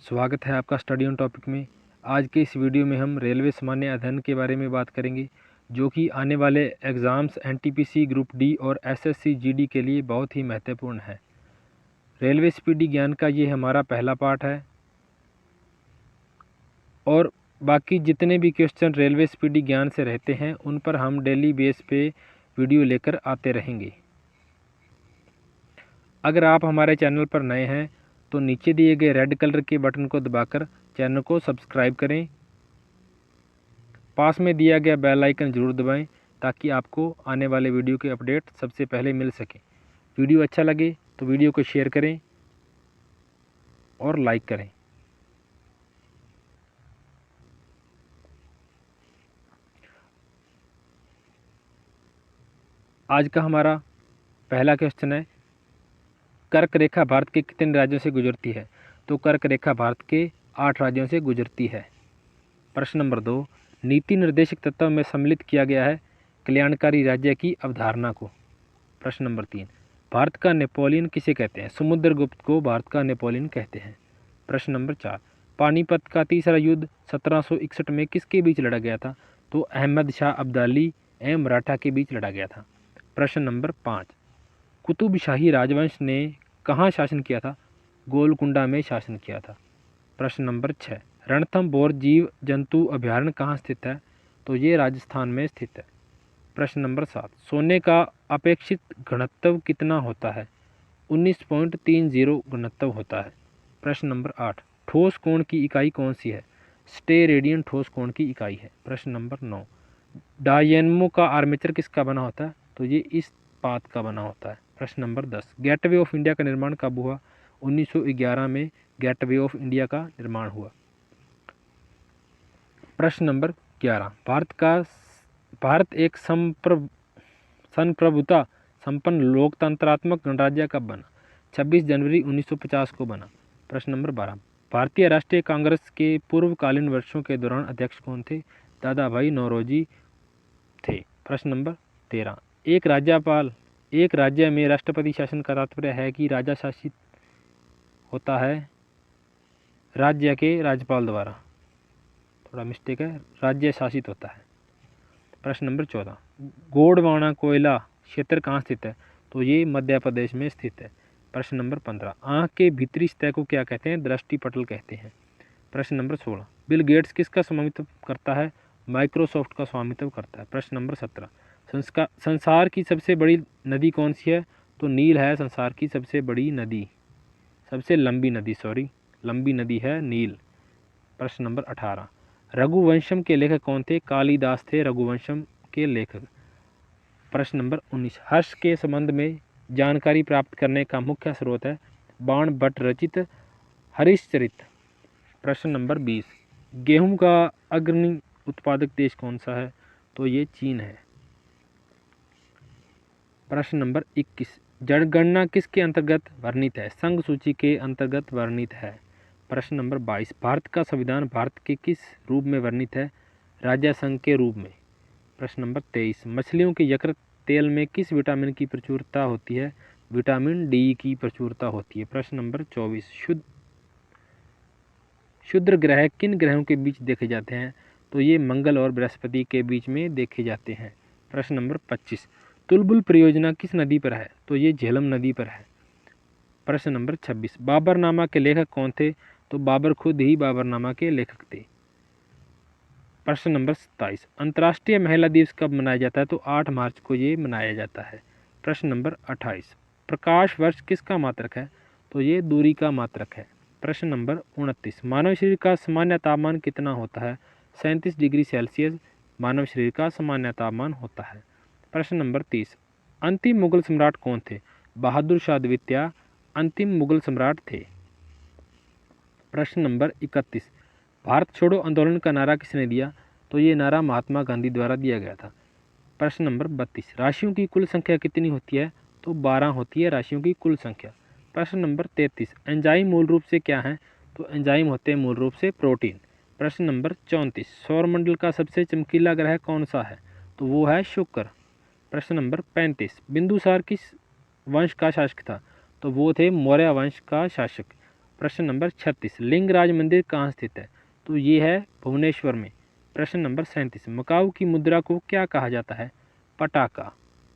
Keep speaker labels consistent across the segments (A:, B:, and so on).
A: स्वागत है आपका स्टडी ऑन टॉपिक में। आज के इस वीडियो में हम रेलवे सामान्य अध्ययन के बारे में बात करेंगे, जो कि आने वाले एग्ज़ाम्स एनटीपीसी ग्रुप डी और एसएससी जीडी के लिए बहुत ही महत्वपूर्ण है। रेलवे स्पीडी ज्ञान का ये हमारा पहला पार्ट है और बाकी जितने भी क्वेश्चन रेलवे स्पीडी ज्ञान से रहते हैं उन पर हम डेली बेस पे वीडियो लेकर आते रहेंगे। अगर आप हमारे चैनल पर नए हैं तो नीचे दिए गए रेड कलर के बटन को दबाकर चैनल को सब्सक्राइब करें। पास में दिया गया बेल आइकन ज़रूर दबाएं ताकि आपको आने वाले वीडियो के अपडेट सबसे पहले मिल सके। वीडियो अच्छा लगे तो वीडियो को शेयर करें और लाइक करें। आज का हमारा पहला क्वेश्चन है, कर्क रेखा भारत के कितने राज्यों से गुजरती है? तो कर्क रेखा भारत के 8 राज्यों से गुजरती है। प्रश्न नंबर 2, नीति निर्देशक तत्व में सम्मिलित किया गया है कल्याणकारी राज्य की अवधारणा को। प्रश्न नंबर 3, भारत का नेपोलियन किसे कहते हैं? समुद्रगुप्त को भारत का नेपोलियन कहते हैं। प्रश्न नंबर 4, पानीपत का तीसरा युद्ध 1761 में किसके बीच लड़ा गया था? तो अहमद शाह अब्दाली एवं मराठा के बीच लड़ा गया था। प्रश्न नंबर 5, कुतुब शाही राजवंश ने कहाँ शासन किया था? गोलकुंडा में शासन किया था। प्रश्न नंबर 6, रणथंभौर जीव जंतु अभयारण्य कहाँ स्थित है? तो ये राजस्थान में स्थित है। प्रश्न नंबर 7, सोने का अपेक्षित घनत्व कितना होता है? 19.30 घनत्व होता है। प्रश्न नंबर 8, ठोस कोण की इकाई कौन सी है? स्टेरेडियन ठोस कोण की इकाई है। प्रश्न नंबर 9, डायनेमो का आर्मेचर किसका बना होता है? तो ये इस्पात का बना होता है। प्रश्न नंबर 10, गेटवे ऑफ इंडिया का निर्माण कब हुआ? 1911 में गेटवे ऑफ इंडिया का निर्माण हुआ। प्रश्न नंबर 11, भारत एक संप्रभुता संपन्न लोकतंत्रात्मक गणराज्य कब बना? 26 जनवरी 1950 को बना। प्रश्न नंबर 12, भारतीय राष्ट्रीय कांग्रेस के पूर्वकालीन वर्षों के दौरान अध्यक्ष कौन थे? दादा भाई नौरोजी थे। प्रश्न नंबर 13, एक राज्य में राष्ट्रपति शासन का तात्पर्य है कि राजा शासित होता है राज्य के राज्यपाल द्वारा, थोड़ा मिस्टेक है, राज्य शासित होता है। प्रश्न नंबर 14, गोंडवाना कोयला क्षेत्र कहाँ स्थित है? तो ये मध्य प्रदेश में स्थित है। प्रश्न नंबर 15, आँख के भीतरी सतह को क्या कहते हैं? दृष्टिपटल कहते हैं। प्रश्न नंबर 16, बिल गेट्स किसका स्वामित्व करता है? माइक्रोसॉफ्ट का स्वामित्व करता है। प्रश्न नंबर 17, संसार की सबसे बड़ी नदी कौन सी है? तो नील है संसार की सबसे बड़ी नदी, सबसे लंबी नदी है नील। प्रश्न नंबर 18, रघुवंशम के लेखक कौन थे? कालिदास थे रघुवंशम के लेखक। प्रश्न नंबर 19, हर्ष के संबंध में जानकारी प्राप्त करने का मुख्य स्रोत है बाण भट्ट रचित हरिश्चरित। प्रश्न नंबर 20, गेहूं का अग्रणी उत्पादक देश कौन सा है? तो ये चीन है। प्रश्न नंबर 21, जनगणना किसके अंतर्गत वर्णित है? संघ सूची के अंतर्गत वर्णित है। प्रश्न नंबर 22, भारत का संविधान भारत के किस रूप में वर्णित है? राज्य संघ के रूप में। प्रश्न नंबर 23, मछलियों के यकृत तेल में किस विटामिन की प्रचुरता होती है? विटामिन डी की प्रचुरता होती है। प्रश्न नंबर 24, क्षुद्र ग्रह किन ग्रहों के बीच देखे जाते हैं? तो ये मंगल और बृहस्पति के बीच में देखे जाते हैं। प्रश्न नंबर 25, तुलबुल परियोजना किस नदी पर है? तो ये झेलम नदी पर है। प्रश्न नंबर 26, बाबरनामा के लेखक कौन थे? तो बाबर खुद ही बाबरनामा के लेखक थे। प्रश्न नंबर 27, अंतर्राष्ट्रीय महिला दिवस कब मनाया जाता है? तो 8 मार्च को ये मनाया जाता है। प्रश्न नंबर 28, प्रकाश वर्ष किसका मात्रक है? तो ये दूरी का मात्रक है। प्रश्न नंबर 29, मानव शरीर का सामान्य तापमान कितना होता है? 37 डिग्री सेल्सियस मानव शरीर का सामान्य तापमान होता है। प्रश्न नंबर 30, अंतिम मुगल सम्राट कौन थे? बहादुर शाह द्वितीय अंतिम मुगल सम्राट थे। प्रश्न नंबर 31, भारत छोड़ो आंदोलन का नारा किसने दिया? तो ये नारा महात्मा गांधी द्वारा दिया गया था। प्रश्न नंबर 32, राशियों की कुल संख्या कितनी होती है? तो 12 होती है राशियों की कुल संख्या। प्रश्न नंबर 33, एंजाइम मूल रूप से क्या है? तो एंजाइम होते हैं मूल रूप से प्रोटीन। प्रश्न नंबर 34, सौरमंडल का सबसे चमकीला ग्रह कौन सा है? तो वो है शुक्र। प्रश्न नंबर 35, बिंदुसार किस वंश का शासक था? तो वो थे मौर्य वंश का शासक। प्रश्न नंबर 36, लिंगराज मंदिर कहाँ स्थित है? तो ये है भुवनेश्वर में। प्रश्न नंबर 37, मकाऊ की मुद्रा को क्या कहा जाता है? पटाका।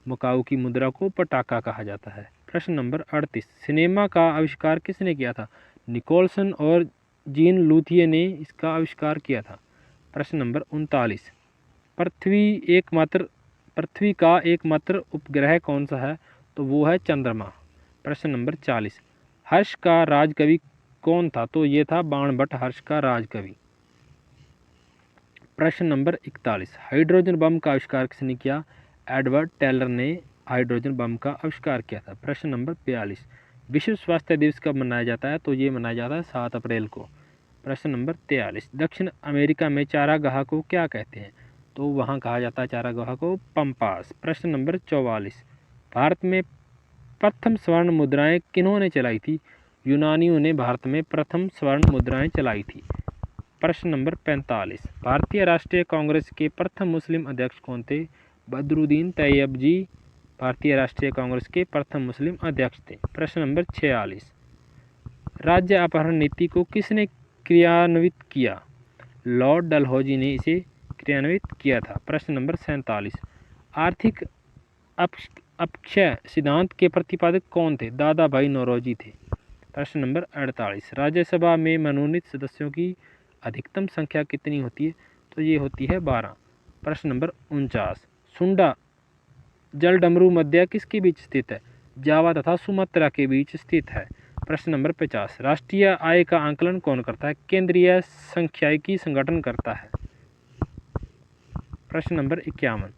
A: मकाऊ की मुद्रा को पटाका कहा जाता है। प्रश्न नंबर 38, सिनेमा का आविष्कार किसने किया था? निकोलसन और जीन लूथिये ने इसका आविष्कार किया था। प्रश्न नंबर 39, पृथ्वी का एकमात्र उपग्रह कौन सा है? तो वो है चंद्रमा। प्रश्न नंबर 40, हर्ष का राजकवि कौन था? तो ये था बाणभट्ट हर्ष का राजकवि। प्रश्न नंबर 41, हाइड्रोजन बम का आविष्कार किसने किया? एडवर्ड टेलर ने हाइड्रोजन बम का आविष्कार किया था। प्रश्न नंबर 42, विश्व स्वास्थ्य दिवस कब मनाया जाता है? तो ये मनाया जाता है 7 अप्रैल को। प्रश्न नंबर 43, दक्षिण अमेरिका में चारागाह को क्या कहते हैं? तो वहाँ कहा जाता है चारागाह को पंपास। प्रश्न नंबर 44, भारत में प्रथम स्वर्ण मुद्राएं किन्होंने चलाई थी? यूनानियों ने भारत में प्रथम स्वर्ण मुद्राएं चलाई थी। प्रश्न नंबर 45, भारतीय राष्ट्रीय कांग्रेस के प्रथम मुस्लिम अध्यक्ष कौन थे? बदरुद्दीन तैयब जी भारतीय राष्ट्रीय कांग्रेस के प्रथम मुस्लिम अध्यक्ष थे। प्रश्न नंबर 46, राज्य अपहरण नीति को किसने क्रियान्वित किया? लॉर्ड डलहौजी ने इसे क्रियान्वित किया था। प्रश्न नंबर 47, आर्थिक अपक्षय सिद्धांत के प्रतिपादक कौन थे? दादा भाई नौरोजी थे। प्रश्न नंबर 48, राज्यसभा में मनोनीत सदस्यों की अधिकतम संख्या कितनी होती है? तो ये होती है 12। प्रश्न नंबर 49, सुंडा जल डमरू मध्य किसके बीच स्थित है? जावा तथा सुमात्रा के बीच स्थित है। प्रश्न नंबर 50, राष्ट्रीय आय का आंकलन कौन करता है? केंद्रीय सांख्यिकी संगठन करता है। प्रश्न नंबर 51,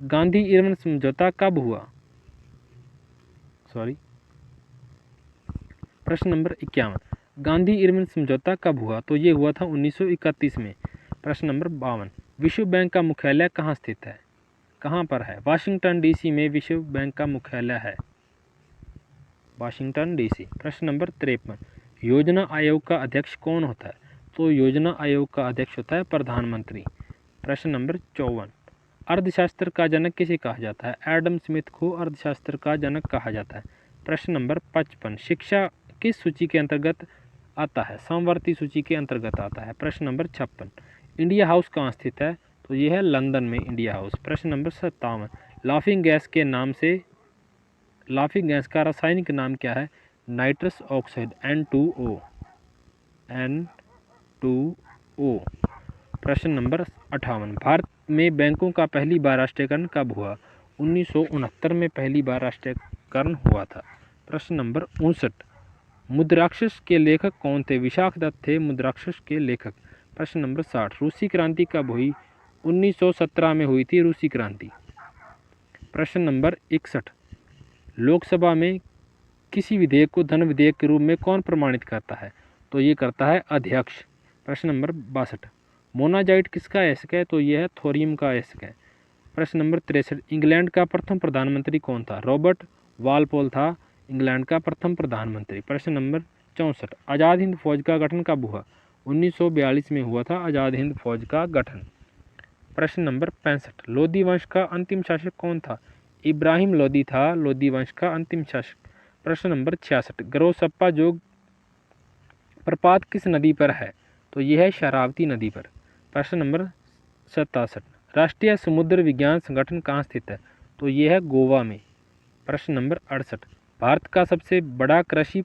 A: गांधी इरविन समझौता कब हुआ? प्रश्न नंबर 51, गांधी इरविन समझौता कब हुआ? तो ये हुआ था 1931 में। प्रश्न नंबर 52, विश्व बैंक का मुख्यालय कहाँ स्थित है? कहाँ पर है? वाशिंगटन डीसी में विश्व बैंक का मुख्यालय है, वाशिंगटन डीसी। प्रश्न नंबर 53, योजना आयोग का अध्यक्ष कौन होता है? तो योजना आयोग का अध्यक्ष होता है प्रधानमंत्री। प्रश्न नंबर 54, अर्थशास्त्र का जनक किसे कहा जाता है? एडम स्मिथ को अर्थशास्त्र का जनक कहा जाता है। प्रश्न नंबर 55, शिक्षा किस सूची के अंतर्गत आता है? सामवर्ती सूची के अंतर्गत आता है। प्रश्न नंबर 56, इंडिया हाउस कहाँ स्थित है? तो ये है लंदन में इंडिया हाउस। प्रश्न नंबर 57, लाफिंग गैस का रासायनिक नाम क्या है? Nitrous oxide N2O। प्रश्न नंबर 58, भारत में बैंकों का पहली बार राष्ट्रीयकरण कब हुआ? 1969 में पहली बार राष्ट्रीयकरण हुआ था। प्रश्न नंबर 59, मुद्राक्षस के लेखक कौन थे? विशाख दत्त थे मुद्राक्षस के लेखक। प्रश्न नंबर 60, रूसी क्रांति कब हुई? 1917 में हुई थी रूसी क्रांति। प्रश्न नंबर 61, लोकसभा में किसी विधेयक को धन विधेयक के रूप में कौन प्रमाणित करता है? तो ये करता है अध्यक्ष। प्रश्न नंबर 62, मोनाजाइट किसका अयस्क है? तो यह है थोरियम का अयस्क है। प्रश्न नंबर 63, इंग्लैंड का प्रथम प्रधानमंत्री कौन था? रॉबर्ट वालपोल था इंग्लैंड का प्रथम प्रधानमंत्री। प्रश्न नंबर 64, आज़ाद हिंद फौज का गठन कब हुआ? 1942 में हुआ था आज़ाद हिंद फौज का गठन। प्रश्न नंबर 65, लोधी वंश का अंतिम शासक कौन था? इब्राहिम लोधी था लोधी वंश का अंतिम शासक। प्रश्न नंबर 66, गरोसप्पा जोग प्रपात किस नदी पर है? तो यह है शरावती नदी पर। प्रश्न नंबर 67, राष्ट्रीय समुद्र विज्ञान संगठन कहाँ स्थित है? तो यह है गोवा में। प्रश्न नंबर 68, भारत का सबसे बड़ा कृषि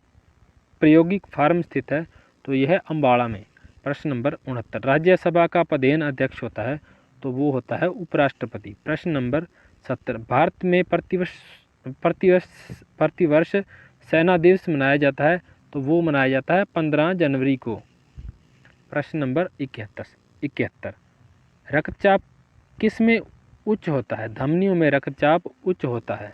A: प्रायोगिक फार्म स्थित है? तो यह है अम्बाड़ा में। प्रश्न नंबर 69, राज्यसभा का पदेन अध्यक्ष होता है? तो वो होता है उपराष्ट्रपति। प्रश्न नंबर 70, भारत में प्रतिवर्ष सेना दिवस मनाया जाता है? तो वो मनाया जाता है 15 जनवरी को। प्रश्न नंबर 71, रक्तचाप किस में उच्च होता है? धमनियों में रक्तचाप उच्च होता है।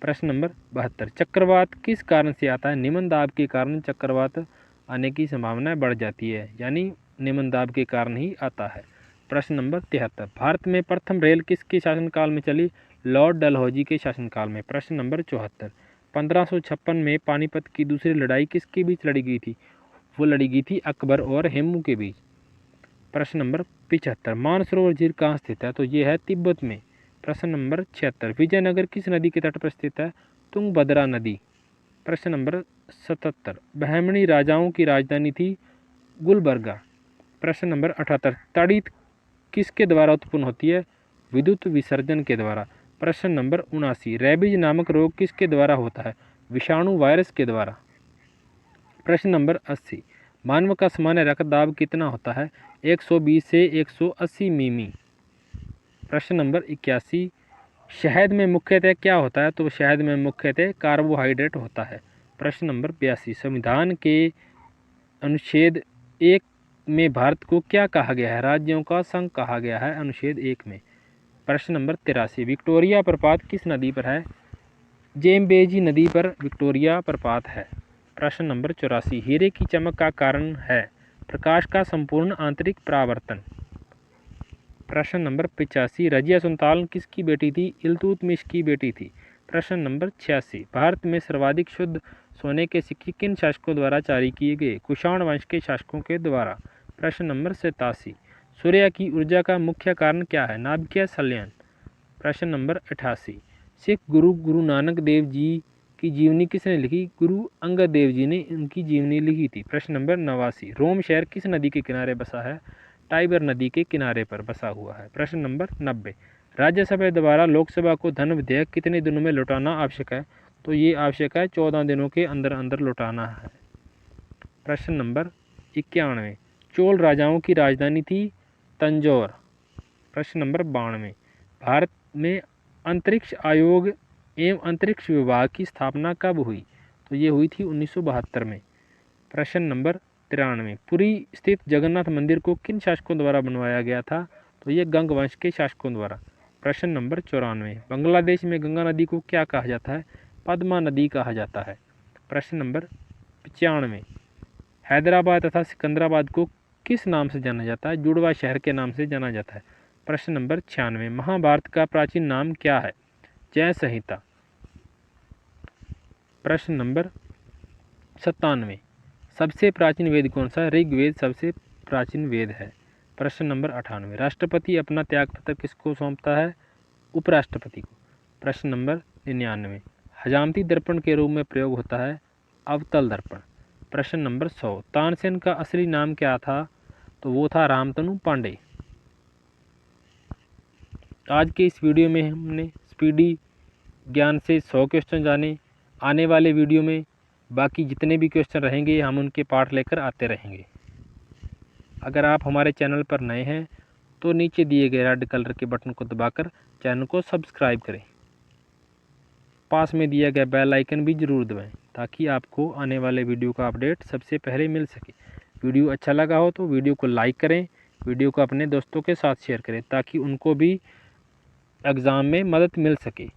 A: प्रश्न नंबर 72, चक्रवात किस कारण से आता है? निम्न दाब के कारण चक्रवात आने की संभावना बढ़ जाती है, यानी निम्न दाब के कारण ही आता है। प्रश्न नंबर 73, भारत में प्रथम रेल किसके शासनकाल में चली? लॉर्ड डलहौजी के शासनकाल में। प्रश्न नंबर 74, 1556 में पानीपत की दूसरी लड़ाई किसके बीच लड़ी गई थी? वो लड़ी गई थी अकबर और हेमू के बीच। प्रश्न नंबर 75, मानसरोवर झील कहाँ स्थित है? तो ये है तिब्बत में। प्रश्न नंबर 76, विजयनगर किस नदी के तट पर स्थित है? तुंगभद्रा नदी। प्रश्न नंबर 77 बहमनी राजाओं की राजधानी थी गुलबर्गा। प्रश्न नंबर 78 तड़ित किसके द्वारा उत्पन्न होती है? विद्युत विसर्जन के द्वारा। प्रश्न नंबर 79 रेबीज नामक रोग किसके द्वारा होता है? विषाणु वायरस के द्वारा। प्रश्न नंबर 80 मानव का सामान्य रक्तदाब कितना होता है? 120 से 180 मिमी। प्रश्न नंबर 81 शहद में मुख्यतः क्या होता है? तो शहद में मुख्यतः कार्बोहाइड्रेट होता है। प्रश्न नंबर 82 संविधान के अनुच्छेद 1 में भारत को क्या कहा गया है? राज्यों का संघ कहा गया है अनुच्छेद 1 में। प्रश्न नंबर 83 विक्टोरिया प्रपात किस नदी पर है? जेम्बेजी नदी पर विक्टोरिया प्रपात है। प्रश्न नंबर 84 हीरे की चमक का कारण है? प्रकाश का संपूर्ण आंतरिक परावर्तन। प्रश्न नंबर 85 रजिया सुल्तान किसकी बेटी थी? इल्तुतमिश की बेटी थी। प्रश्न नंबर 86 भारत में सर्वाधिक शुद्ध सोने के सिक्के किन शासकों द्वारा जारी किए गए? कुषाण वंश के शासकों के द्वारा। प्रश्न नंबर 87 सूर्य की ऊर्जा का मुख्य कारण क्या है? नाभिकीय संलयन। प्रश्न नंबर 88 सिख गुरु गुरु नानक देव जी की जीवनी किसने लिखी? गुरु अंगद देव जी ने उनकी जीवनी लिखी थी। प्रश्न नंबर 89 रोम शहर किस नदी के किनारे बसा है? टाइबर नदी के किनारे पर बसा हुआ है। प्रश्न नंबर 90 राज्यसभा द्वारा लोकसभा को धन विधेयक कितने दिनों में लौटाना आवश्यक है? तो ये आवश्यक है 14 दिनों के अंदर अंदर लौटाना है। प्रश्न नंबर 91 चोल राजाओं की राजधानी थी तंजौर। प्रश्न नंबर 92 भारत में अंतरिक्ष आयोग एवं अंतरिक्ष विभाग की स्थापना कब हुई? तो ये हुई थी 1972 में। प्रश्न नंबर 93 पुरी स्थित जगन्नाथ मंदिर को किन शासकों द्वारा बनवाया गया था? तो ये गंग वंश के शासकों द्वारा। प्रश्न नंबर 94 बांग्लादेश में गंगा नदी को क्या कहा जाता है? पद्मा नदी कहा जाता है। प्रश्न नंबर 95 हैदराबाद तथा सिकंदराबाद को किस नाम से जाना जाता है? जुड़वा शहर के नाम से जाना जाता है। प्रश्न नंबर 96 महाभारत का प्राचीन नाम क्या है? जय संहिता। प्रश्न नंबर 97 सबसे प्राचीन वेद कौन सा है? ऋग्वेद सबसे प्राचीन वेद है। प्रश्न नंबर 98 राष्ट्रपति अपना त्यागपत्र किसको सौंपता है? उपराष्ट्रपति को। प्रश्न नंबर 99 हजामती दर्पण के रूप में प्रयोग होता है अवतल दर्पण। प्रश्न नंबर 100 तानसेन का असली नाम क्या था? तो वो था रामतनु पांडे। आज के इस वीडियो में हमने स्पीडी ज्ञान से 100 क्वेश्चन जाने। आने वाले वीडियो में बाकी जितने भी क्वेश्चन रहेंगे हम उनके पार्ट लेकर आते रहेंगे। अगर आप हमारे चैनल पर नए हैं तो नीचे दिए गए रेड कलर के बटन को दबाकर चैनल को सब्सक्राइब करें। पास में दिया गया बेल आइकन भी ज़रूर दबाएं ताकि आपको आने वाले वीडियो का अपडेट सबसे पहले मिल सके। वीडियो अच्छा लगा हो तो वीडियो को लाइक करें, वीडियो को अपने दोस्तों के साथ शेयर करें ताकि उनको भी एग्ज़ाम में मदद मिल सके।